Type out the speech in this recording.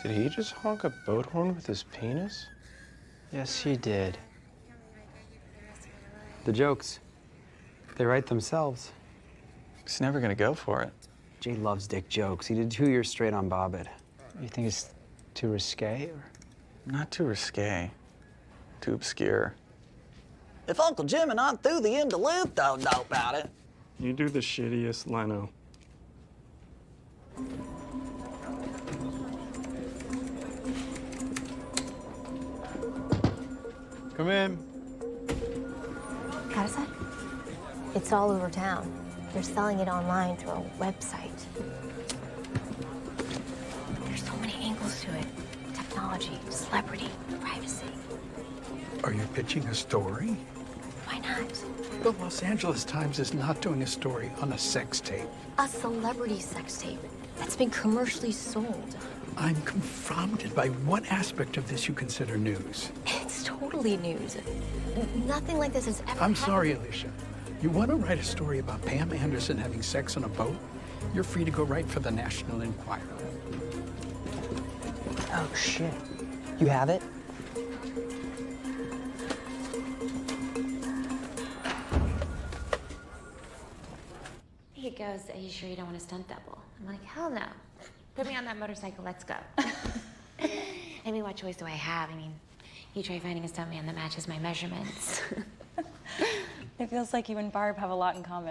Did he just honk a boat horn with his penis? Yes, he did. The jokes, they write themselves. He's never gonna go for it. Jay loves dick jokes. He did 2 years straight on Bobbit. You think it's too risque, or? Not too risque. Too obscure. If Uncle Jim and Aunt Thuthy in Duluth don't know about it. You do the shittiest Leno. Come in. How does that? It's all over town. They're selling it online through a website. There's so many angles to it. Technology, celebrity, privacy. Are you pitching a story? Why not? The Los Angeles Times is not doing a story on a sex tape. A celebrity sex tape that's been commercially sold. I'm confounded by what aspect of this you consider news. It's totally news. Nothing like this has ever happened. I'm sorry, Alicia. You want to write a story about Pam Anderson having sex on a boat? You're free to go write for the National Enquirer. Oh, shit. You have it? He goes, "Are you sure you don't want a stunt double?" I'm like, "Hell no. Put me on that motorcycle, let's go." I mean, what choice do I have? I mean, you try finding a stuntman that matches my measurements. It feels like you and Barb have a lot in common.